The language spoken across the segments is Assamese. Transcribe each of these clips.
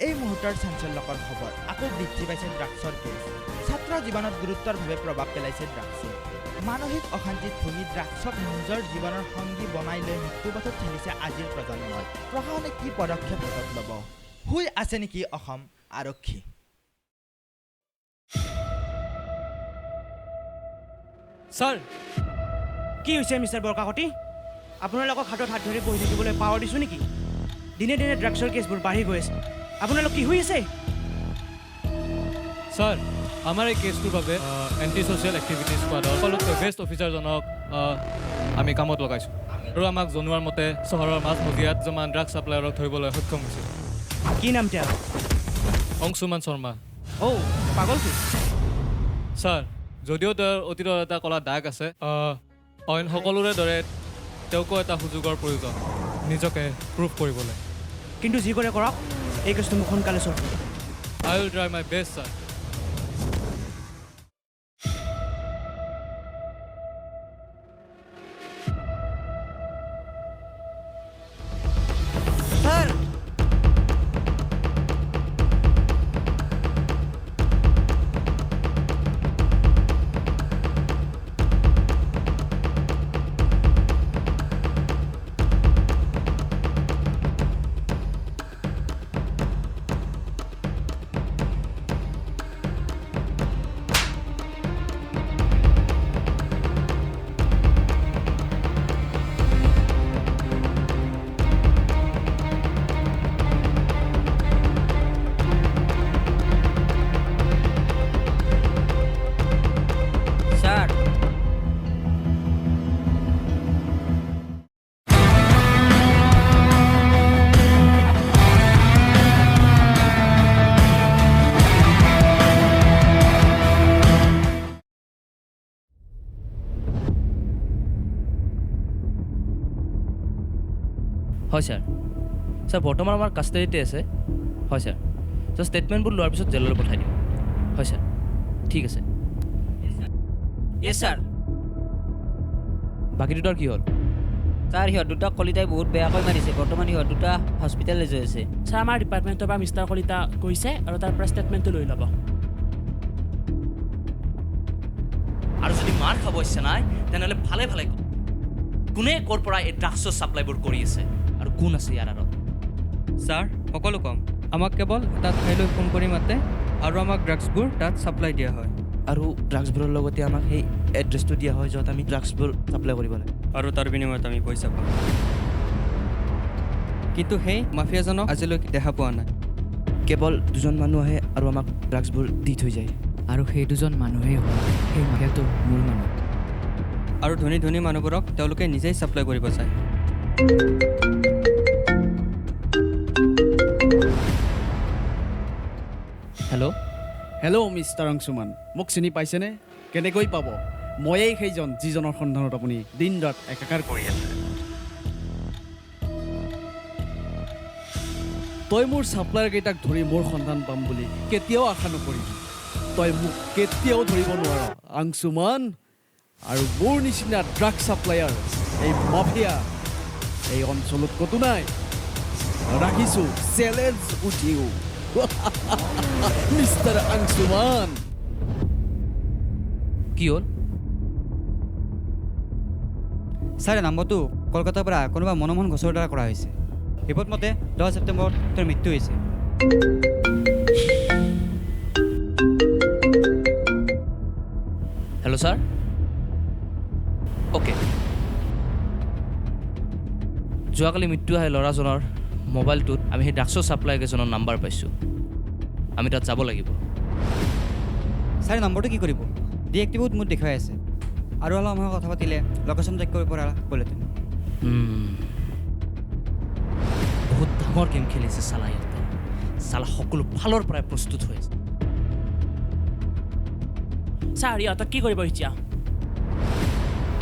এই মুহূৰ্তৰ চাঞ্চল্যকৰ খবৰ আকৌ বৃদ্ধি পাইছে ড্ৰাগছৰ কেছ ছাত্ৰ জীৱনত গুৰুতৰভাৱে প্ৰভাৱ পেলাইছে ড্ৰাগছে মানসিক অশান্তিত ভুগি ড্ৰাগছক নিজৰ জীৱনৰ সংগী বনাই লৈ মৃত্যুপথত ঠেলিছে আজিৰ প্ৰজন্মই প্ৰশাসনে কি পদক্ষেপ হাতত ল'ব শুই আছে নেকি অসম আৰক্ষী স্যাৰ কি হৈছে মিষ্টাৰ বৰকাকতি আপোনালোকক হাতত হাত ধৰি বহি থাকিবলৈ পাৱাৰ দিছোঁ নেকি দিনে দিনে ড্ৰাগছৰ কেছবোৰ বাঢ়ি গৈ আছে আপোনালোক কি হৈ আছে স্যাৰ আমাৰ এই কেছটোৰ বাবে এণ্টি ছ'চিয়েল এক্টিভিটিজ স্কোৱাডৰ সকলোতকৈ বেষ্ট অফিচাৰজনক আমি কামত লগাইছোঁ আৰু আমাক জনোৱাৰ মতে চহৰৰ মাজমজিয়াত কিছুমান ড্ৰাগছ ছাপ্লায়াৰক ধৰিবলৈ সক্ষম হৈছিল কি নাম তেওঁ অংশুমান শৰ্মা পাগল কি ছাৰ যদিও তেওঁৰ অতীতৰ এটা কলা দাগ আছে অইন সকলোৰে দৰে তেওঁকো এটা সুযোগৰ প্ৰয়োজন নিজকে প্ৰুভ কৰিবলৈ কিন্তু যি কৰে কৰক এই কেছটো মোক সোনকালে চল I will try my best sir হয় ছাৰ ছাৰ বৰ্তমান আমাৰ কাষ্টাডিতে আছে হয় ছাৰ ছাৰ ষ্টেটমেণ্টবোৰ লোৱাৰ পিছত জেললৈ পঠাই দিম হয় ছাৰ ঠিক আছে ইয়েছ ছাৰ বাকী দুটাৰ কি হ'ল ছাৰ সিহঁত দুটা কলিতাই বহুত বেয়াকৈ মাৰিছে বৰ্তমান সিহঁত দুটা হস্পিটেললৈ গৈ আছে ছাৰ আমাৰ ডিপাৰ্টমেণ্টৰ পৰা মিষ্টাৰ কলিতা গৈছে আৰু তাৰ পৰা ষ্টেটমেণ্টটো লৈ ল'ব আৰু যদি মাৰ খাব ইচ্ছা নাই তেনেহ'লে ভালে ভালে কোনে ক'ৰ পৰা এই ড্ৰাগছৰ ছাপ্লাইবোৰ কৰি আছে আৰু কোন আছে ইয়াৰ আঁৰত ছাৰ সকলো কম আমাক কেৱল এটা ঠাইলৈ ফোন কৰি মাতে আৰু আমাক ড্ৰাগছবোৰ তাত ছাপ্লাই দিয়া হয় আৰু ড্ৰাগছবোৰৰ লগতে আমাক সেই এড্ৰেছটো দিয়া হয় য'ত আমি ড্ৰাগছবোৰ ছাপ্লাই কৰিব লাগে আৰু তাৰ বিনিময়ত আমি পইচা পাওঁ কিন্তু সেই মাফিয়াজনক আজিলৈকে দেখা পোৱা নাই কেৱল দুজন মানুহ আহে আৰু আমাক ড্ৰাগছবোৰ দি থৈ যায় আৰু সেই দুজন মানুহেই হ'ল সেই মাফিয়াটোৰ মূল মানুহ আৰু ধনী ধনী মানুহবোৰক তেওঁলোকে নিজেই ছাপ্লাই কৰিব চায় হেল্ল' মিষ্টাৰ অংশুমান মোক চিনি পাইছেনে কেনেকৈ পাব ময়েই সেইজন যিজনৰ সন্ধানত আপুনি দিন ৰাত একাকাৰ কৰি আছে তই মোৰ ছাপ্লায়াৰকেইটাক ধৰি মোৰ সন্ধান পাম বুলি কেতিয়াও আশা নকৰিবি তই মোক কেতিয়াও ধৰিব নোৱাৰ অংশুমান আৰু মোৰ নিচিনা ড্ৰাগ ছাপ্লায়াৰ এই মাফিয়া এই অঞ্চলত ক'তো নাই ৰাখিছোঁ চেলেঞ্জ উঠিও মিষ্টাৰ অংশুমান কি হ'ল ছাৰ নম্বৰটো কলকাতাৰ পৰা কোনোবা মনোমোহন ঘোষৰ দ্বাৰা কৰা হৈছে ৰিপৰ্ট মতে 10 ছেপ্টেম্বৰত তেওঁৰ মৃত্যু হৈছে হেল্ল' ছাৰ অ'কে যোৱাকালি মৃত্যু হয় ল'ৰাজনৰ মোবাইলটোত আমি সেই ড্ৰাগছৰ ছাপ্লাই কেইজনৰ নাম্বাৰ পাইছোঁ আমি তাত যাব লাগিব ছাৰ নম্বৰটো কি কৰিব ডিএক্টিভত মোক দেখুৱাই আছে আৰু অলপ সময় কথা পাতিলে লোকেশ্যন চেক কৰিব পৰা গ'লেহেঁতেন বহুত ডাঙৰ গেম খেলিছে চালা ইহঁতে চালা সকলো ফালৰ পৰাই প্ৰস্তুত হৈ আছে ছাৰ ইহঁতক কি কৰিব এতিয়া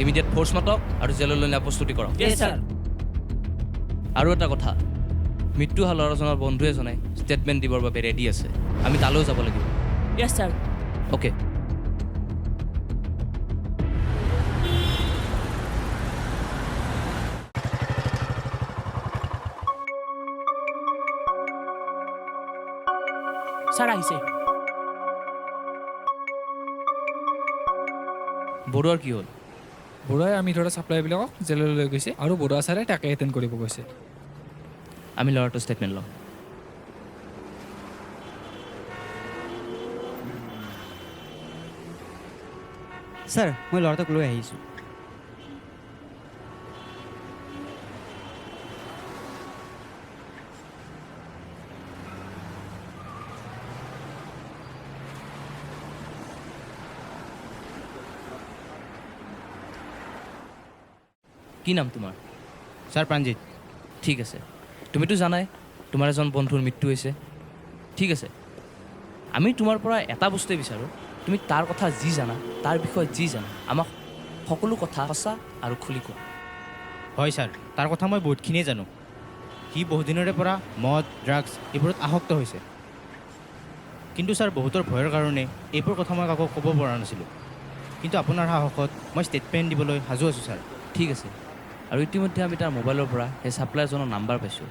ইমিডিয়েট ফ'ৰ্চ মাতক আৰু জেললৈ নিয়া প্ৰস্তুতি কৰক আৰু এটা কথা মৃত্যু হোৱা ল'ৰাজনৰ বন্ধু এজনে ষ্টেটমেণ্ট দিবৰ বাবে ৰেডি আছে আমি তালৈও যাব লাগিব ইয়েছ ছাৰ অ'কে ছাৰ আহিছে বৰুৱাৰ কি হ'ল? বৰুৱাই আমি ধৰা ছাপ্লাইবিলাকক জেললৈ লৈ গৈছে আৰু বৰুৱা ছাৰে তাকে এটেণ্ড কৰিব গৈছে। আমি ল'ৰাটোৰ ষ্টেটমেণ্ট লওঁ। ছাৰ মই ল'ৰাটোক লৈ আহিছোঁ। কি নাম তোমাৰ? ছাৰ প্ৰাণজিত ঠিক আছে, তুমিতো জানাই তোমাৰ এজন বন্ধুৰ মৃত্যু হৈছে। ঠিক আছে, আমি তোমাৰ পৰা এটা বস্তুৱে বিচাৰোঁ, তুমি তাৰ কথা যি জানা, তাৰ বিষয়ে যি জানা, আমাক সকলো কথা সঁচা আৰু খুলি কোৱা। হয় ছাৰ, তাৰ কথা মই বহুতখিনিয়ে জানো। সি বহুদিনৰে পৰা মদ ড্ৰাগছ এইবোৰত আসক্ত হৈছে, কিন্তু ছাৰ বহুতৰ ভয়ৰ কাৰণে এইবোৰ কথা মই কাকো ক'ব পৰা নাছিলোঁ। কিন্তু আপোনাৰ সাহসত মই ষ্টেটমেণ্ট দিবলৈ সাজু আছোঁ ছাৰ। ঠিক আছে, আৰু ইতিমধ্যে আমি তাৰ মোবাইলৰ পৰা সেই ছাপ্লায়াৰজনৰ নাম্বাৰ পাইছোঁ।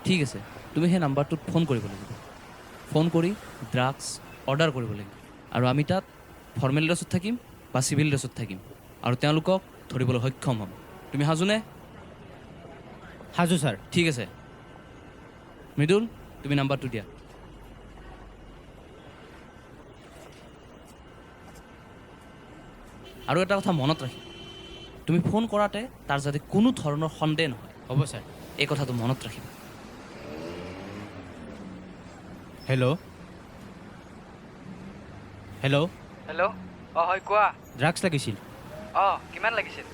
ঠিক আছে, তুমি সেই নাম্বাৰটোত ফোন কৰিব লাগিব। ফোন কৰি ড্ৰাগছ অৰ্ডাৰ কৰিব লাগিব, আৰু আমি তাত ফৰ্মেল ড্ৰেছত থাকিম বা চিভিল ড্ৰেছত থাকিম, আৰু তেওঁলোকক ধৰিবলৈ সক্ষম হ'ম। তুমি সাজুনে? সাজু ছাৰ। ঠিক আছে, মৃদুল তুমি নাম্বাৰটো দিয়া। আৰু এটা কথা মনত ৰাখিবা, তুমি ফোন কৰাতে তাৰ যাতে কোনো ধৰণৰ সন্দেহ নহয়। হ'ব ছাৰ। এই কথাটো মনত ৰাখিবা। হেল্ল' হেল্ল' হেল্ল' অঁ হয় কোৱা। ড্ৰাগছ লাগিছিল। অঁ কিমান লাগিছিল?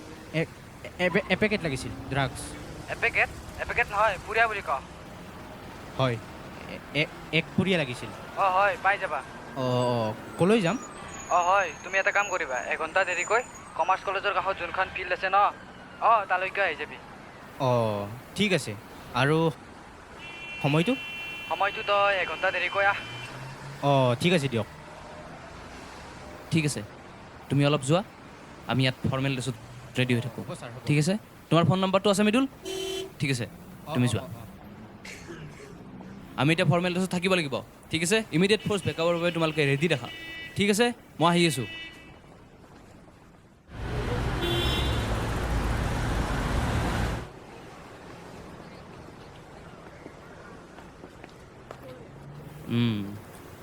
এপেকেট লাগিছিল ড্ৰাগছ। এপেকেট? এপেকেট নহয়, পুৰিয়া বুলি কওঁ। হয়, এক পুৰিয়া লাগিছিল। অঁ হয়, পাই যাবা। অঁ ক'লৈ যাম? অঁ হয়, তুমি এটা কাম কৰিবা, এঘণ্টা দেৰিকৈ কমাৰ্চ কলেজৰ কাষত যোনখন ফিল্ড আছে ন, অঁ তালৈকে আহি যাবি। অঁ ঠিক আছে, আৰু সময়টো? সময়টো তই এঘণ্টা দেৰিকৈ আহ। অঁ ঠিক আছে দিয়ক। ঠিক আছে, তুমি অলপ যোৱা, আমি ইয়াত ফৰ্মেল ড্ৰেছত ৰেডি হৈ থাকোঁ। হ'ব ছাৰ, হ'ব। ঠিক আছে, তোমাৰ ফোন নাম্বাৰটো আছে মৃদুল? ঠিক আছে, তুমি যোৱা। আমি এতিয়া ফৰ্মেল ড্ৰেছত থাকিব লাগিব। ঠিক আছে, ইমিডিয়েট ফ'ৰ্চ বেকআপৰ বাবে তোমালোকে ৰেডি দেখা। ঠিক আছে, মই আহি আছোঁ।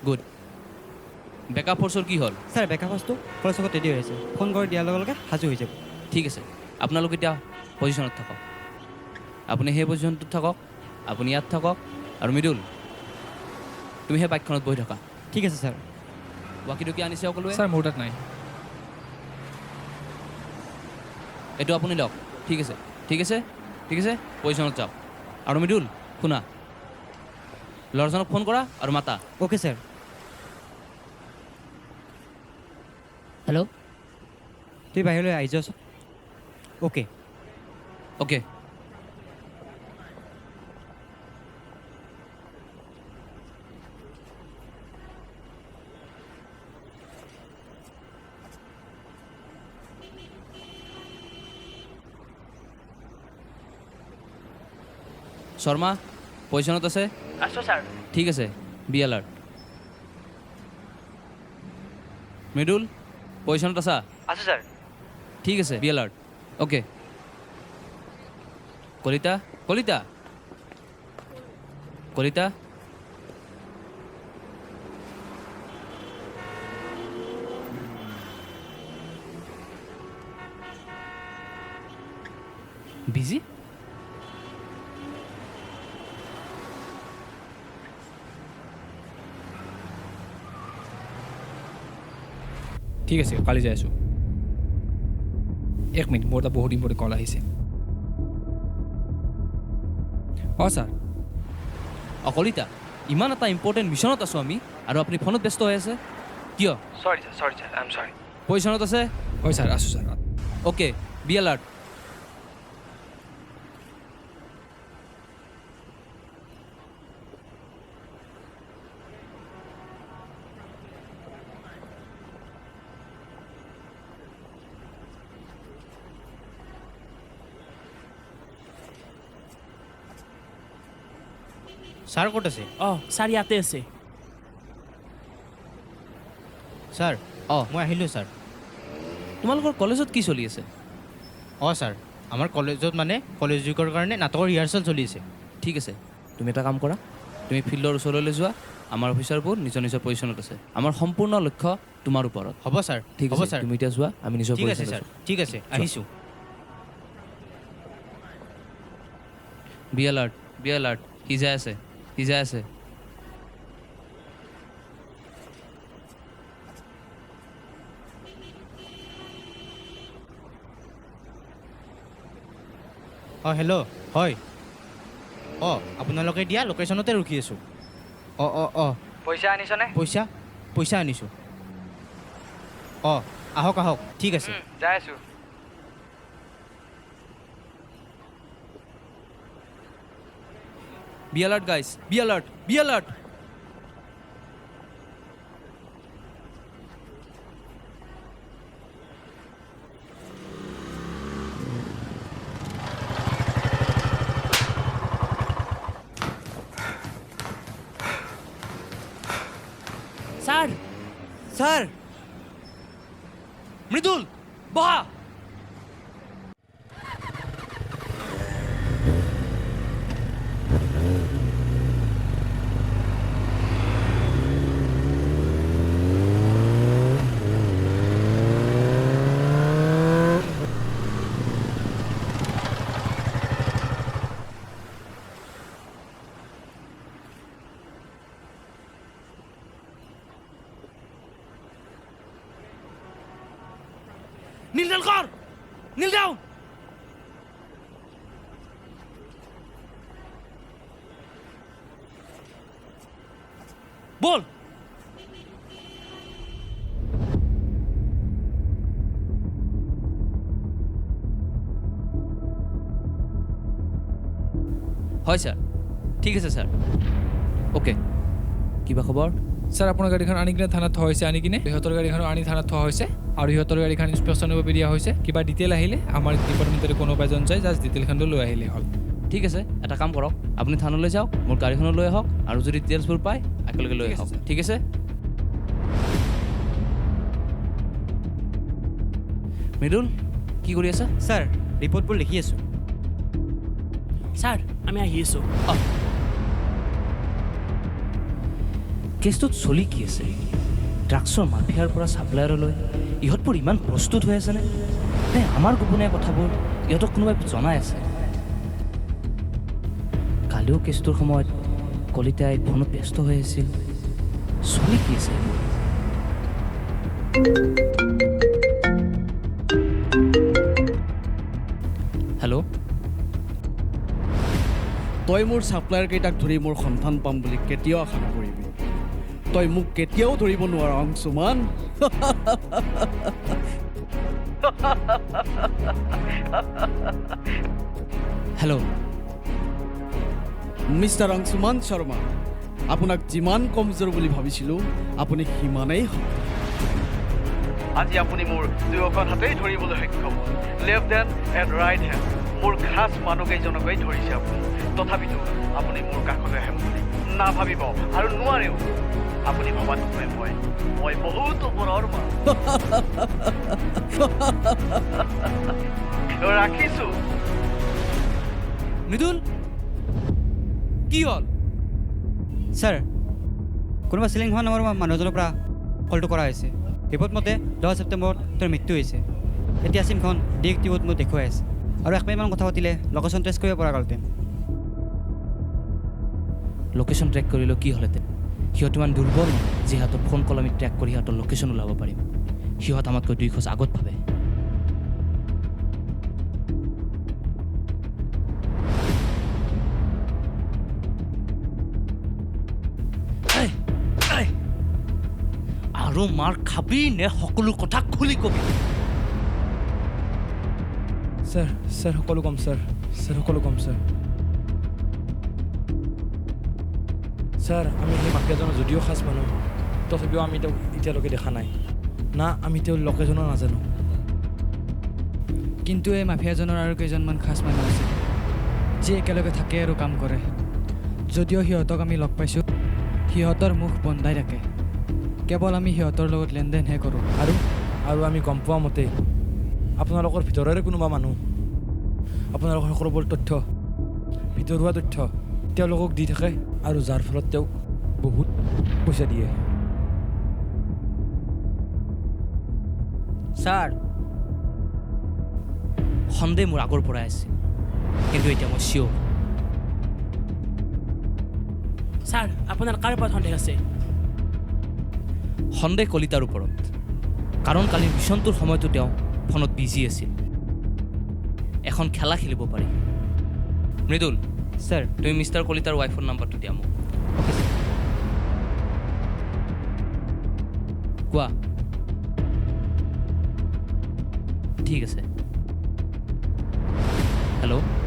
গুড। বেকআপ ফ'ৰ্চৰ কি হ'ল? ছাৰ বেকআপ ফ'ৰ্চটো কলেজ চকত ৰেডি হৈ আছে, ফোন কৰি দিয়াৰ লগে লগে সাজু হৈ যাব। ঠিক আছে, আপোনালোক এতিয়া পজিশ্যনত থাকক। আপুনি সেই পজিশ্যনটোত থাকক, আপুনি ইয়াত থাকক, আৰু মৃদুল তুমি সেই বাইকখনত বহি থাকা। ঠিক আছে ছাৰ। ৱাকি টকি আনিছে সকলোৱে? ছাৰ মোৰ তাত নাই। এইটো আপুনি লওক। ঠিক আছে, ঠিক আছে, ঠিক আছে, পজিশ্যনত যাওক। আৰু মৃদুল শুনা, ল'ৰাজনক ফোন কৰা আৰু মাতা। Okay sir. হেল্ল', তুমি বাহিৰলৈ আহি যোৱাচোন। অ'কে। অ'কে। শৰ্মা পজিশ্যনত আছে? আছোঁ ছাৰ। ঠিক আছে, বি এলাৰ্ট। মৃদুল পজিশ্যনত আছা? আছোঁ ছাৰ। ঠিক আছে, be alert. Okay. Kalita, Kalita, Kalita, busy? ঠিক আছে, কালি যাই আছোঁ। এক মিনিট, মোৰ এটা বহুত ইম্পৰ্টেণ্ট কল আহিছে। অঁ ছাৰ। কলিতা, ইমান এটা ইম্পৰ্টেণ্ট মিছনত আছোঁ আমি, আৰু আপুনি ফোনত ব্যস্ত হৈ আছে কিয়? চৰি ছাৰ, আই এম চৰি। পজিশ্যনত আছে? হয় ছাৰ, আছোঁ sir. Okay, be alert. Sir ক'ত আছে? অঁ ছাৰ ইয়াতে আছে। ছাৰ অঁ মই আহিলোঁ ছাৰ তোমালোকৰ কলেজত কি চলি আছে অঁ ছাৰ আমাৰ কলেজত মানে কলেজ যুগৰ কাৰণে নাটকৰ ৰিহাৰ্চেল চলি আছে ঠিক আছে তুমি এটা কাম কৰা তুমি ফিল্ডৰ ওচৰলৈ যোৱা আমাৰ অফিচাৰবোৰ নিজৰ নিজৰ পজিশ্যনত আছে আমাৰ সম্পূৰ্ণ লক্ষ্য তোমাৰ ওপৰত হ'ব ছাৰ ঠিক হ'ব আছে ছাৰ তুমি এতিয়া যোৱা আমি নিজৰ ঠিক আছে পজিশ্যনত ছাৰ ঠিক আছে আহিছোঁ বি এলাৰ্ট সি যাই আছে অঁ হেল্ল' হয় অঁ আপোনালোকে দিয়া লোকেশ্যনতে ৰখি আছোঁ অঁ পইচা আনিছনে পইচা আনিছোঁ অঁ আহক ঠিক আছে যাই আছোঁ be alert guys be alert sir Mridul বহা Kneel down! Ball! হয় স্যাৰ ঠিক আছে স্যাৰ ওকে কিবা খবৰ ছাৰ আপোনাৰ গাড়ীখন আনি কিনে থানাত থোৱা হৈছে আনি কিনে সিহঁতৰ গাড়ীখন আনি থানাত থোৱা হৈছে আৰু সিহঁতৰ গাড়ীখন ইনস্পেকশ্যনৰ বাবে দিয়া হৈছে কিবা ডিটেইল আহিলে আমাৰ ডিপাৰ্টমেণ্টৰ কোনোবা এজন যায় জাষ্ট ডিটেইলখন লৈ আহিলে হ'ল ঠিক আছে এটা কাম কৰক আপুনি থানালৈ যাওক মোৰ গাড়ীখনো লৈ আহক আৰু যদি ডিটেইলছবোৰ পায় একেলগে লৈ আহক ঠিক আছে মৃদুল কি কৰি আছা ছাৰ ৰিপৰ্টবোৰ লিখি আছোঁ ছাৰ আমি আহি আছোঁ কেছটোত চলি কি আছে ড্ৰাগছৰ মাফিয়াৰ পৰা ছাপ্লায়াৰলৈ ইহঁতবোৰ ইমান প্ৰস্তুত হৈ আছেনে নে আমাৰ গোপনীয় কথাবোৰ ইহঁতক কোনোবাই জনাই আছে কালিও কেছটোৰ সময়ত কলিতাই ফোনত ব্যস্ত হৈ আছিল চলি কি আছে হেল্ল' তই মোৰ ছাপ্লায়াৰ কেইটাক ধৰি মোৰ সন্ধান পাম বুলি কেতিয়াও আশা নকৰিবি তই মোক কেতিয়াও ধৰিব নোৱাৰ অংশুমান হেল্ল' মিষ্টাৰ অংশুমান শৰ্মা আপোনাক যিমান কমজোৰ বুলি ভাবিছিলোঁ আপুনি সিমানেই আজি আপুনি মোৰ দুয়োখন হাতেই ধৰিবলৈ সক্ষম হ'ল left hand and right hand মোৰ খাছ মানুহকেইজনকেই ধৰিছে আপুনি তথাপিতো আপুনি মোৰ কাষলৈ আহে বুলি নাভাবিব আৰু নোৱাৰেও আপুনি ভবাতকৈ মই বহুত ওপৰৰ ৰাখিছোঁ মৃদুল কি হ'ল ছাৰ কোনোবা চিলিং হোৱা নামৰ মানুহ এজনৰ পৰা কলটো কৰা হৈছে ৰিপৰ্ট মতে 10 ছেপ্টেম্বৰত তেওঁৰ মৃত্যু হৈছে এতিয়া চিমখন ডিএক্টিভত মোক দেখুৱাই আছে আৰু 1 মিনিটমান কথা পাতিলে লোকেশ্যন ট্ৰেছ কৰিব পৰা গ'লহেঁতেন লোকেশ্যন ট্ৰেক কৰিলেও কি হ'লহেঁতেন সিহঁত ইমান দুৰ্বল যে সিহঁতৰ ফোন কল আমি ট্ৰেক কৰি সিহঁতৰ লোকেশ্যন ওলাব পাৰিম সিহঁত আমাতকৈ 2 খোজ আগত ভাবে আৰু মাৰ খাবি নে সকলো কথা খুলি কবি ছাৰ সকলো কম ছাৰ সকলো কম ছাৰ ছাৰ আমি সেই মাফিয়াজনৰ যদিও সাজ মানুহ তথাপিও আমি তেওঁক এতিয়ালৈকে দেখা নাই না আমি তেওঁৰ লোকেশ্যনো নাজানো কিন্তু এই মাফিয়াজনৰ আৰু কেইজনমান খাছ মানুহ আছে যি একেলগে থাকে আৰু কাম কৰে যদিও সিহঁতক আমি লগ পাইছোঁ সিহঁতৰ মুখ বন্ধাই থাকে কেৱল আমি সিহঁতৰ লগত লেনদেনহে কৰোঁ আৰু আমি গম পোৱা মতে আপোনালোকৰ ভিতৰৰে কোনোবা মানুহ আপোনালোকৰ সকলোবোৰ তথ্য ভিতৰুৱা তথ্য তেওঁলোকক দি থাকে আৰু যাৰ ফলত তেওঁক বহুত পইচা দিয়ে ছাৰ সন্দেহ মোৰ আগৰ পৰাই আছে কিন্তু এতিয়া মই চিয়'ৰ ছাৰ আপোনাৰ কাৰ ওপৰত সন্দেহ আছে সন্দেহ কলিতাৰ ওপৰত কাৰণ কালি মিছনটোৰ সময়তো তেওঁ ফোনত বিজি আছিল এখন খেলা খেলিব পাৰি মৃদুল স্যাৰ তুমি মিষ্টাৰ কলিতাৰ ৱাইফৰ নাম্বাৰটো দিয়া মোক ওকে স্যাৰ কোৱা ঠিক আছে হেল্ল'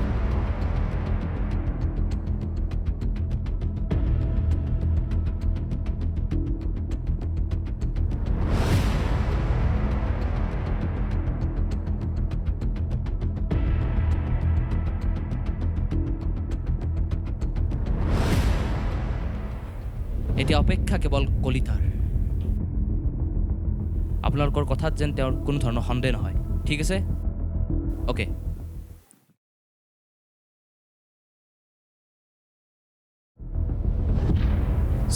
এতিয়া অপেক্ষা কেৱল কলিতাৰ আপোনালোকৰ কথাত যেন তেওঁৰ কোনো ধৰণৰ সন্দেহ নহয় ঠিক আছে অ'কে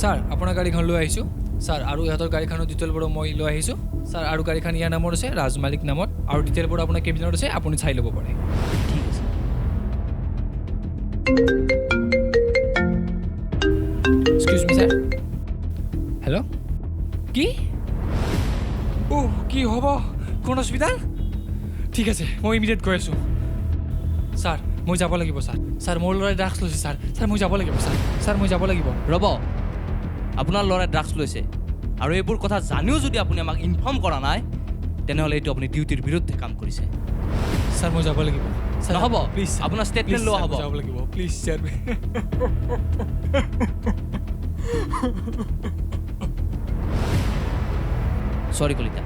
ছাৰ আপোনাৰ গাড়ীখন লৈ আহিছোঁ ছাৰ আৰু ইহঁতৰ গাড়ীখনৰ ডিটেইলবোৰ মই লৈ আহিছোঁ ছাৰ আৰু গাড়ীখন ইয়াৰ নামত আছে ৰাজ মালিক নামত আৰু ডিটেইলবোৰ আপোনাৰ কেবিনত আছে আপুনি চাই ল'ব পাৰে ঠিক আছে এক্সকিউজ মি ছাৰ হেল্ল' কি কি হ'ব কোন হস্পিটেল ঠিক আছে মই ইমিডিয়েট গৈ আছোঁ ছাৰ মই যাব লাগিব ছাৰ মোৰ ল'ৰাই ড্ৰাগছ লৈছে ছাৰ মই যাব লাগিব ছাৰ মই যাব লাগিব ৰ'ব আপোনাৰ ল'ৰাই ড্ৰাগছ লৈছে আৰু এইবোৰ কথা জানিও যদি আপুনি আমাক ইনফৰ্ম কৰা নাই তেনেহ'লে এইটো আপুনি ডিউটিৰ বিৰুদ্ধে কাম কৰিছে ছাৰ মই যাব লাগিব নহ'ব প্লিজ আপোনাৰ ষ্টেটমেণ্ট লোৱা হ'ব যাব লাগিব প্লিজ ছাৰ চৰি কলিতা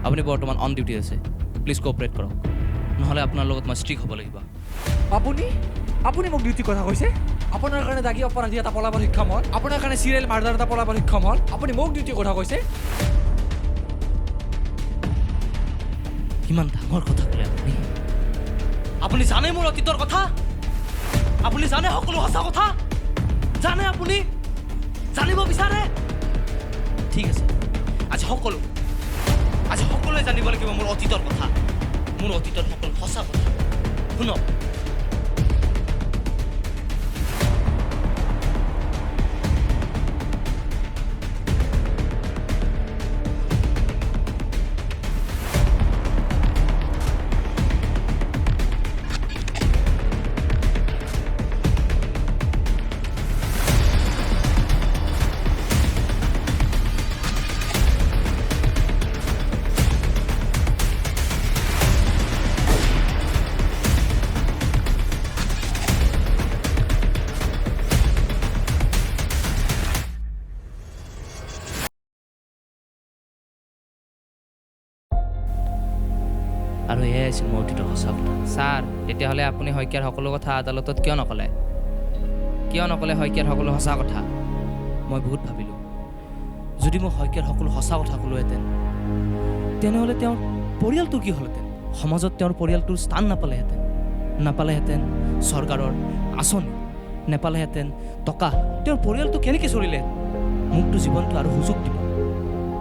আপুনি বৰ্তমান অন ডিউটি আছে প্লিজ কোঅপাৰেট কৰক নহ'লে আপোনাৰ লগত মই ষ্ট্ৰিক হ'ব লাগিব আপুনি মোক ডিউটিৰ কথা কৈছে আপোনাৰ কাৰণে দাগী অপৰাধী এটা পলাবৰ সক্ষম হ'ল আপোনাৰ কাৰণে চিৰিয়েল মাৰ্ডাৰ এটা পলাবৰ সক্ষম হ'ল আপুনি মোক ডিউটিৰ কথা কৈছে ইমান ডাঙৰ কথা ক'লে আপুনি জানে মোৰ অতীতৰ কথা আপুনি জানে সকলো সঁচা কথা জানে আপুনি জানিব বিচাৰে ঠিক আছে আজি সকলোৱে জানিব লাগিব মোৰ অতীতৰ কথা মোৰ অতীতৰ সকলো সঁচা কথা শুনক আৰু এয়াই আছিল মোৰ অতীতৰ সঁচা কথা ছাৰ তেতিয়াহ'লে আপুনি শইকীয়াৰ সকলো কথা আদালতত কিয় নকলে শইকীয়াৰ সকলো সঁচা কথা মই বহুত ভাবিলোঁ যদি মই শইকীয়াৰ সকলো সঁচা কথা ক'লোহেঁতেন তেনেহ'লে তেওঁৰ পৰিয়ালটোৰ কি হ'লহেঁতেন সমাজত তেওঁৰ পৰিয়ালটোৰ স্থান নাপালেহেঁতেন চৰকাৰৰ আঁচনি নেপালেহেঁতেন টকা তেওঁৰ পৰিয়ালটো কেনেকৈ চলিলে মোকতো জীৱনটো আৰু সুযোগ দিব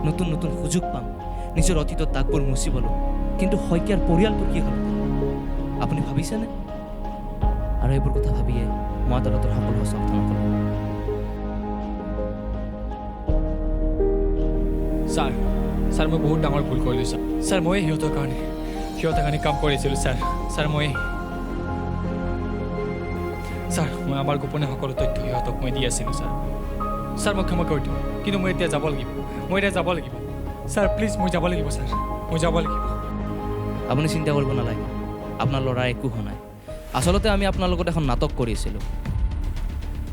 নতুন নতুন সুযোগ পাম নিজৰ অতীতৰ দাগবোৰ মুচিবলৈ কিন্তু শইকীয়াৰ পৰিয়ালটো কি হ'ল আপুনি ভাবিছেনে আৰু এইবোৰ কথা ভাবিয়ে মই আদালতৰ সকলো সঁচা কথা নক'লোঁ ছাৰ মই বহুত ডাঙৰ ভুল কৰিলোঁ ছাৰ মই সিহঁতৰ কাৰণে কাম কৰিছিলোঁ ছাৰ মই আমাৰ গোপনীয় সকলো তথ্য সিহঁতক মই দি আছিলোঁ ছাৰ মই ক্ষমা কৰি দিওঁ কিন্তু মই এতিয়া যাব লাগিব ছাৰ প্লিজ মই যাব লাগিব আপুনি চিন্তা কৰিব নালাগে আপোনাৰ ল'ৰাৰ একো হোৱা নাই আচলতে আমি আপোনাৰ লগত এখন নাটক কৰি আছিলোঁ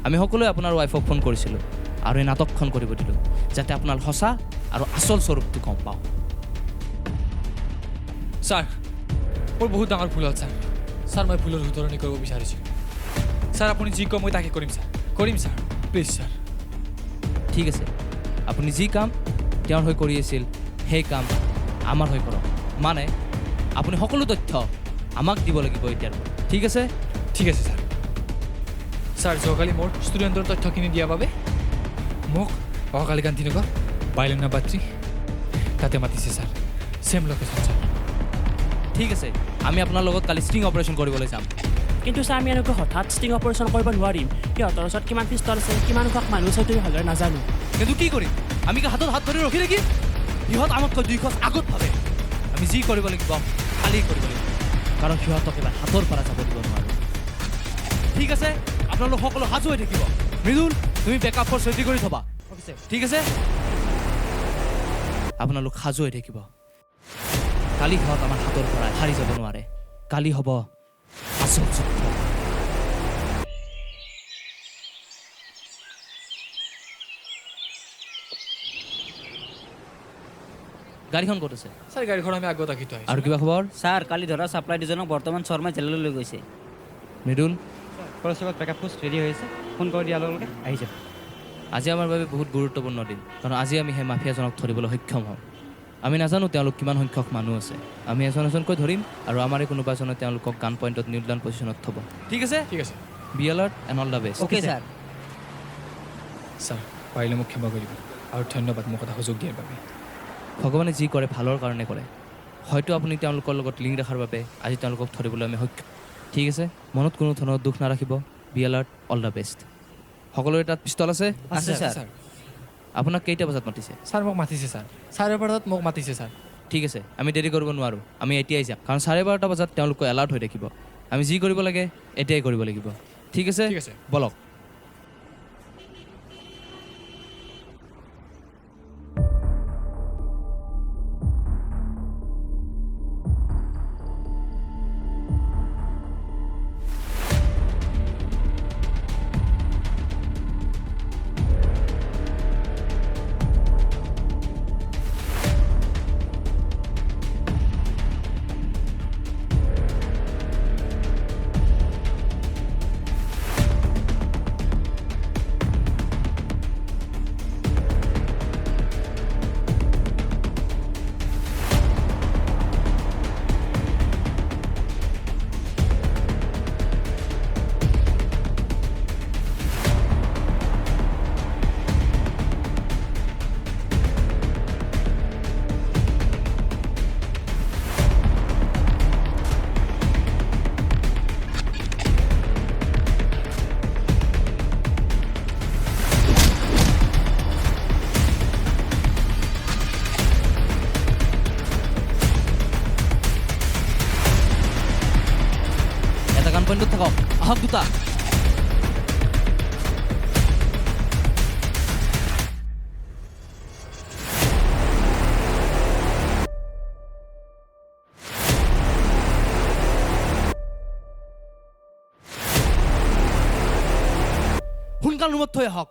আমি সকলোৱে আপোনাৰ ৱাইফক ফোন কৰিছিলোঁ আৰু এই নাটকখন কৰিব দিলোঁ যাতে আপোনাৰ সঁচা আৰু আচল স্বৰূপটো গম পাওঁ ছাৰ মোৰ বহুত ডাঙৰ ভুল হ'ল ছাৰ মই ভুলৰ শুধৰণি কৰিব বিচাৰিছোঁ ছাৰ আপুনি যি কয় মই তাকে কৰিম ছাৰ প্লিজ ছাৰ ঠিক আছে আপুনি যি কাম তেওঁৰ হৈ কৰি আছিল সেই কাম আমাৰ হৈ কৰক মানে আপুনি সকলো তথ্য আমাক দিব লাগিব এতিয়াৰ পৰা ঠিক আছে ঠিক আছে ছাৰ ছাৰ যোৱাকালি মোৰ ষ্টুডেণ্টৰ তথ্যখিনি দিয়াৰ বাবে মোক অহাকালি কান্তিনগা বাইলেনা বাত্ৰী তাতে মাতিছে ছাৰ ছেম লোকেশ্যন ছাৰ ঠিক আছে আমি আপোনাৰ লগত কালি ষ্টিং অপাৰেশ্যন কৰিবলৈ যাম কিন্তু ছাৰ আমি এনেকৈ হঠাৎ ষ্টিং অপাৰেশ্যন কৰিব নোৱাৰিম সিহঁতৰ ওচৰত কিমান পিষ্টল আছে কিমান কওক মানুহ আছে তুমি ভালদৰে নাজানো কিন্তু কি কৰিম আমি কি হাতত হাত ধৰি ৰখি নেকি সিহঁত আমাতকৈ 2 খোজ আগত ভাবে আমি যি কৰিব লাগিব কালি কৰিব লাগিব কাৰণ সিহঁতক এবাৰ হাতৰ পৰা যাব দিব নোৱাৰোঁ ঠিক আছে আপোনালোক সকলো সাজু হৈ থাকিব মৃদুল তুমি বেকআপ ফ'ৰ্চ ৰেডি কৰি থবা ঠিক আছে আপোনালোক সাজু হৈ থাকিব কালি সিহঁত আমাৰ হাতৰ পৰা হাৰি যাব নোৱাৰে কালি হ'ব আচল যুদ্ধ গাড়ীখন ক'ত আছে ছাৰ গাড়ীখন আমি আগত ৰাখি থৈ আৰু কিবা খবৰ ছাৰ কালি ধৰা ছাপ্লাই দুজনক বৰ্তমান শৰ্মাই জেললৈ লৈ গৈছে মৃদুল পৰচকত বেকআপ পোষ্ট ৰেডি হৈ আছে ফোন কৰি দিয়াৰ লগে লগে আহি যাব আজি আমাৰ বাবে বহুত গুৰুত্বপূৰ্ণ দিন কাৰণ আজি আমি সেই মাফিয়াজনক ধৰিবলৈ সক্ষম হ'ম আমি নাজানো তেওঁলোক কিমান সংখ্যক মানুহ আছে আমি এজন এজনকৈ ধৰিম আৰু আমাৰে কোনোবা এজনে তেওঁলোকক গান পইণ্টত নিউট্ৰাল পজিশ্যনত থ'ব ঠিক আছে be alert and all the best okay sir sir পাৰিলে মোক ক্ষমা কৰিব আৰু ধন্যবাদ মোক এটা সুযোগ দিয়াৰ বাবে ভগৱানে যি কৰে ভালৰ কাৰণে কৰে হয়তো আপুনি তেওঁলোকৰ লগত লিংক ৰাখাৰ বাবে আজি তেওঁলোকক ধৰিবলৈ আমি সক্ষম ঠিক আছে মনত কোনো ধৰণৰ দুখ নাৰাখিব be alert all the best সকলোৰে তাত পিষ্টল আছে আছে ছাৰ আপোনাক কেইটা বজাত মাতিছে ছাৰ মোক মাতিছে ছাৰ 12:30 মোক মাতিছে ছাৰ ঠিক আছে আমি দেৰি কৰিব নোৱাৰোঁ আমি এতিয়াই যাম কাৰণ 12:30 বজাত তেওঁলোকে এলাৰ্ট হৈ থাকিব আমি যি কৰিব লাগে এতিয়াই কৰিব লাগিব ঠিক আছে বলক পইণ্টত থাকক আহক দুটা সোনকাল ৰুমত থৈ আহক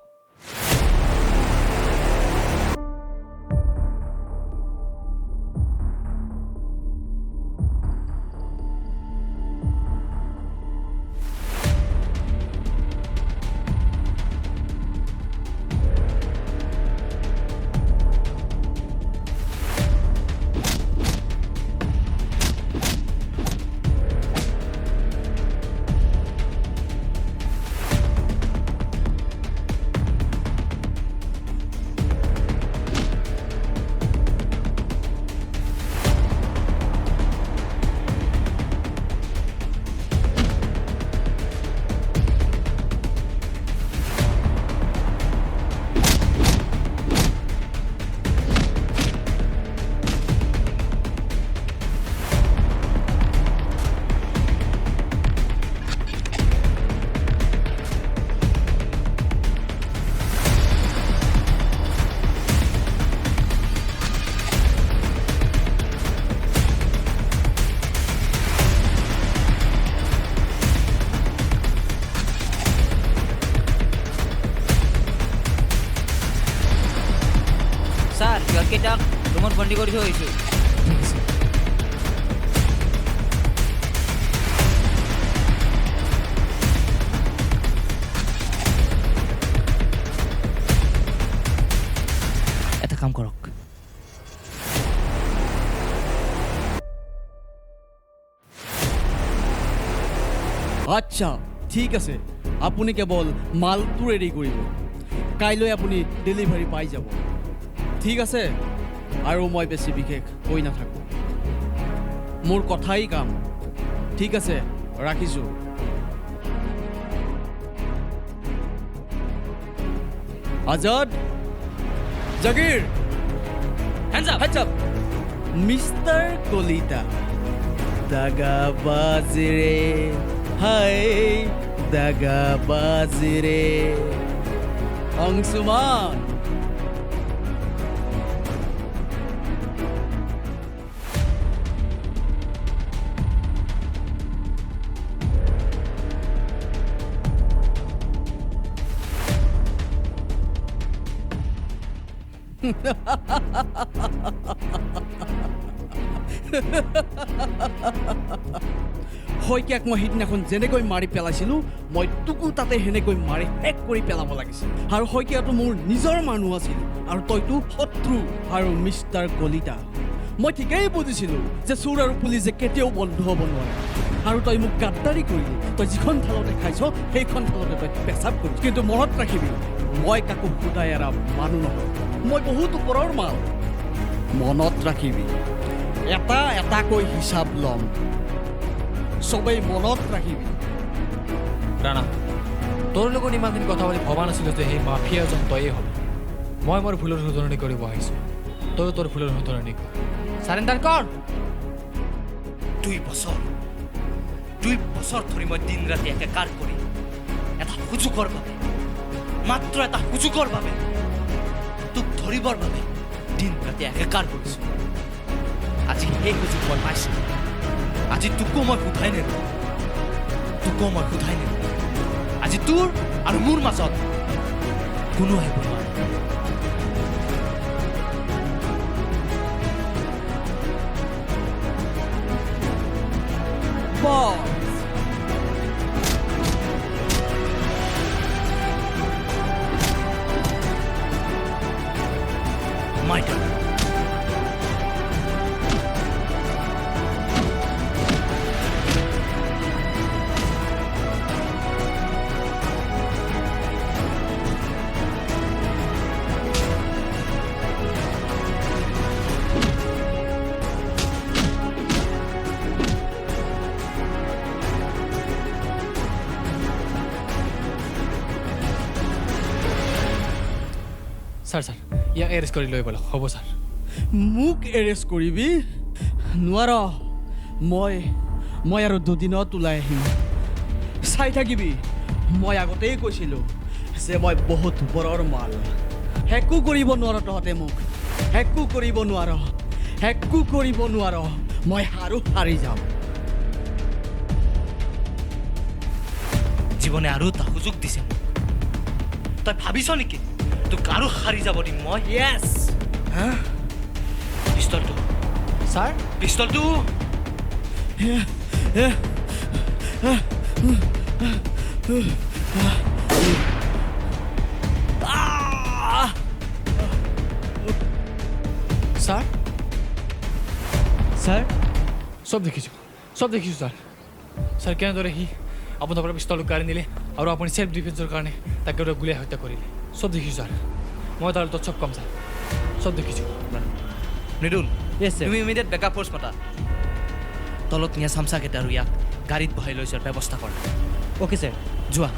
কেইটাক ৰুমত বন্দী কৰি থৈ আহিছোঁ এটা কাম কৰক আচ্ছা ঠিক আছে আপুনি কেৱল মালটো ৰেডি কৰিব কাইলৈ আপুনি ডেলিভাৰী পাই যাব ঠিক আছে আৰু মই বেছি বিশেষ কৈ নাথাকোঁ মোৰ কথাই কাম ঠিক আছে ৰাখিছোঁ Azad Jagir Hands up. Hands up. Mr. Kalita. Dagabazire. Hi. Dagabazire. Angsuman. শইকীয়াক মই সিদিনাখন যেনেকৈ মাৰি পেলাইছিলোঁ মই তোকো তাতে সেনেকৈ মাৰি শেষ কৰি পেলাব লাগিছিল আৰু শইকীয়াটো মোৰ নিজৰ মানুহ আছিল আৰু তইতো শত্ৰু আৰু মিষ্টাৰ কলিতা মই ঠিকেই বুজিছিলোঁ যে চোৰ আৰু পুলিচে কেতিয়াও বন্ধ হ'ব নোৱাৰে আৰু তই মোক গাদ্দাৰি কৰিলি তই যিখন থালতে খাইছ সেইখন থালতে তই পেচাব কৰিছ কিন্তু মনত ৰাখিবি মই কাকো সুদাই এৰা মানুহ নহয় মই বহুত ওপৰৰ মাল মনত ৰাখিবি এটা এটাকৈ হিচাপ ল'ম সবেই মনত ৰাখিবি ৰাণা তোৰ লগত ইমানদিন কথা পাতি ভবা নাছিলোঁ যে সেই মাফিয়াজন তয়েই হ'ল মই মোৰ ভুলৰ শুধৰণি কৰিব আহিছোঁ তয়ো তোৰ ভুলৰ শুধৰণি কৰ চাৰেণ্ডাৰ কৰ 2 বছৰ ধৰি মই দিন ৰাতি একাকাৰ কৰি এটা সুযোগৰ বাবে মাত্ৰ এটা সুযোগৰ বাবে তোক ধৰিবৰ বাবে দিন ৰাতি একাকাৰ কৰিছোঁ আজি সেই সুযোগ মই পাইছোঁ আজি তোকো মই সোধাই নিদিওঁ আজি তোৰ আৰু মোৰ মাজত কোনো আহিব নোৱাৰে My turn. ছাৰ ইয়াক এৰেষ্ট কৰি লৈ গ'ল হ'ব ছাৰ মোক এৰেষ্ট কৰিবি নোৱাৰ মই আৰু দুদিনত ওলাই আহিম চাই থাকিবি মই আগতেই কৈছিলোঁ যে মই বহুত ওপৰৰ মাল একো কৰিব নোৱাৰ তহঁতে মোক একো কৰিব নোৱাৰ মই হাৰি যাম জীৱনে আৰু এটা সুযোগ দিছে মোক তই ভাবিছ নেকি তোক আৰু হাৰি যাব দিম মই য়েছ পিষ্টলটো ছাৰ পিষ্টলটো ছাৰ ছাৰ চব দেখিছোঁ ছাৰ কেনেদৰে সি আপোনাৰ পৰা পিষ্টলটো কাঢ়ি নিলে আৰু আপুনি চেল্ফ ডিফেন্সৰ কাৰণে তাক গুলীয়াই হত্যা কৰিলে চব দেখিছোঁ ছাৰ মই তাৰ তত চব কম ছাৰ চব দেখিছোঁ মৃদুল তুমি ইমিডিয়েট বেকআপ ফ'ৰ্চ মাতা তলত নিয়া চামচাকেইটা আৰু ইয়াক গাড়ীত বহাই লৈ যোৱাৰ ব্যৱস্থা কৰা অ'কে ছাৰ যোৱা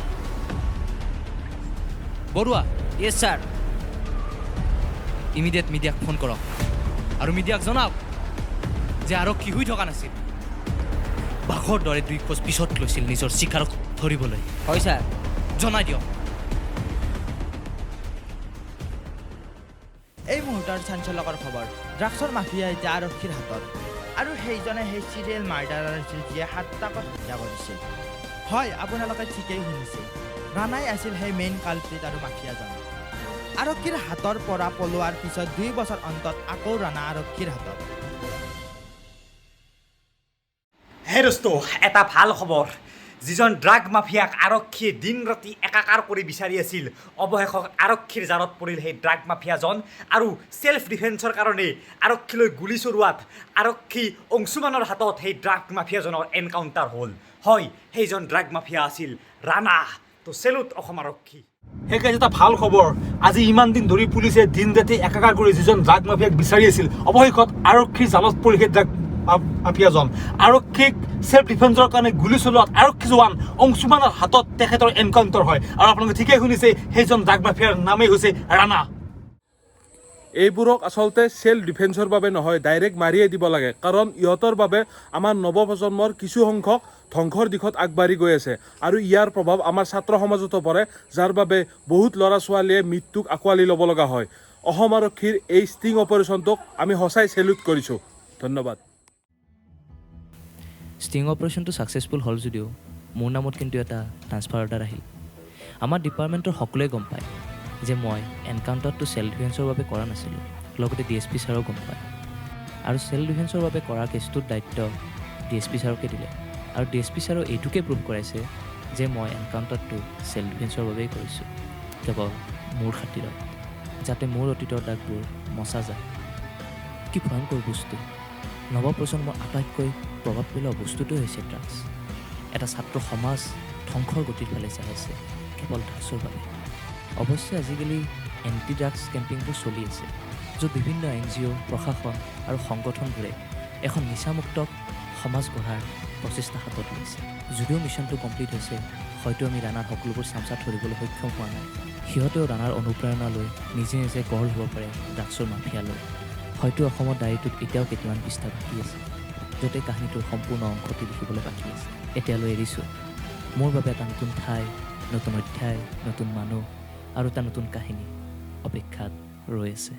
বৰুৱা য়েছ ছাৰ ইমিডিয়েট মিডিয়াক ফোন কৰক আৰু মিডিয়াক জনাওক যে আৰক্ষী শুই থকা নাছিল বাঘৰ দৰে 2 খোজ পিছত লৈছিল নিজৰ চিকাৰক ধৰিবলৈ হয় ছাৰ জনাই দিয়ক এই মুহূৰ্তৰ চাঞ্চল্যকৰ খবৰ ড্ৰাগছৰ মাফিয়া এতিয়া আৰক্ষীৰ হাতত আৰু সেইজনে সেই চিৰিয়েল মাৰ্ডাৰাৰ আছিল যিয়ে 7টাকৈ হত্যা কৰিছিল হয় আপোনালোকে ঠিকেই শুনিছে ৰাণাই আছিল সেই মেইন কালপ্ৰিট আৰু মাফিয়াজন আৰক্ষীৰ হাতৰ পৰা পলোৱাৰ পিছত 2 বছৰ অন্তত আকৌ ৰাণা আৰক্ষীৰ হাতত হে দোস্ত এটা ভাল খবৰ যিজন ড্ৰাগ মাফিয়াক আৰক্ষীয়ে দিন ৰাতি একাকাৰ কৰি বিচাৰি আছিল অৱশেষত আৰক্ষীৰ জালত পৰিল সেই ড্ৰাগ মাফিয়াজন আৰু সেল্ফ ডিফেন্সৰ কাৰণে আৰক্ষীলৈ গুলী চলোৱাত আৰক্ষী অংশুমানৰ হাতত সেই ড্ৰাগ মাফিয়াজনৰ এনকাউণ্টাৰ হ'ল হয় সেইজন ড্ৰাগ মাফিয়া আছিল ৰাণা। তো চেলুট অসম আৰক্ষী। সেইকাৰণে এটা ভাল খবৰ, আজি ইমান দিন ধৰি পুলিচে দিন ৰাতি একাকাৰ কৰি যিজন ড্ৰাগ মাফিয়াক বিচাৰি আছিল, অৱশেষত আৰক্ষীৰ জালত পৰি সেই ড্ৰাগ মাফিয়াজন। আৰক্ষীক চেল্ফ ডিফেন্সৰ কাৰণে গুলী চলোৱাত আৰক্ষী জোৱান অংশুমানৰ হাতত তেখেতৰ এনকাউণ্টাৰ হয়। আৰু আপোনালোকে ঠিকেই শুনিছে, সেইজন ড্ৰাগ মাফিয়াৰ নামেই হৈছে ৰাণা। এইবোৰক আচলতে চেল্ফ ডিফেন্সৰ বাবে নহয়, ডাইৰেক্ট মাৰিয়ে দিব লাগে, কাৰণ ইহঁতৰ বাবে আমাৰ নৱপ্ৰজন্মৰ কিছু সংখ্যক ধ্বংসৰ দিশত আগবাঢ়ি গৈ আছে। আৰু ইয়াৰ প্ৰভাৱ আমাৰ ছাত্ৰ সমাজতো পৰে, যাৰ বাবে বহুত ল'ৰা ছোৱালীয়ে মৃত্যুক আঁকোৱালি ল'ব লগা হয়। অসম আৰক্ষীৰ এই ষ্টিং অপাৰেশ্যনটোক আমি সঁচাই চেলুট কৰিছোঁ। ধন্যবাদ। ষ্টিং অপাৰেশ্যনটো ছাকচেছফুল হ'ল যদিও মোৰ নামত কিন্তু এটা ট্ৰান্সফাৰ অৰ্ডাৰ আহিল। আমাৰ ডিপাৰ্টমেণ্টৰ সকলোৱে গম পায় যে মই এনকাউণ্টাৰটো চেল্ফ ডিফেন্সৰ বাবে কৰা নাছিলোঁ, লগতে DSP ছাৰেও গম পায়। আৰু চেল্ফ ডিফেন্সৰ বাবে কৰা কেছটোৰ দায়িত্ব DSP ছাৰকে দিলে। আৰু DSP ছাৰেও এইটোকে প্ৰুভ কৰাইছে যে মই এনকাউণ্টাৰটো চেল্ফ ডিফেন্সৰ বাবেই কৰিছোঁ, কেৱল মোৰ খাতিৰত, যাতে মোৰ অতীতৰ দাগবোৰ মচা যায়। কি ভয়ংকৰ বস্তু! নৱপ্ৰজন্মৰ আটাইতকৈ প্ৰভাৱ পেলোৱা বস্তুটোৱে হৈছে ড্ৰাগছ। এটা ছাত্ৰ সমাজ ধ্বংসৰ গতিৰ ফালে যাই আছে কেৱল ড্ৰাগছৰ বাবে। অৱশ্যে আজিকালি এণ্টি ড্ৰাগছ কেম্পেইনবোৰ চলি আছে, য'ত বিভিন্ন NGO, প্ৰশাসন আৰু সংগঠনবোৰে এখন নিচামুক্ত সমাজ গঢ়াৰ প্ৰচেষ্টা হাতত লৈছে। যদিও মিছনটো কমপ্লিট হৈছে, হয়তো আমি ৰাণাৰ সকলোবোৰ চামচাত ধৰিবলৈ সক্ষম হোৱা নাই। সিহঁতেও ৰাণাৰ অনুপ্ৰেৰণা লৈ নিজে নিজে গঢ় হ'ব পাৰে ড্ৰাগছৰ মাফিয়ালৈ। হয়তো অসমৰ ডায়েৰীটোত এতিয়াও কেইটামান পৃষ্ঠা বাকী আছে, য'তে কাহিনীটোৰ সম্পূৰ্ণ অংশটি লিখিবলৈ বাকী আছে। এতিয়ালৈ এৰিছোঁ। মোৰ বাবে এটা নতুন ঠাই, নতুন অধ্যায়, নতুন মানুহ আৰু এটা নতুন কাহিনী অপেক্ষাত ৰৈ আছে।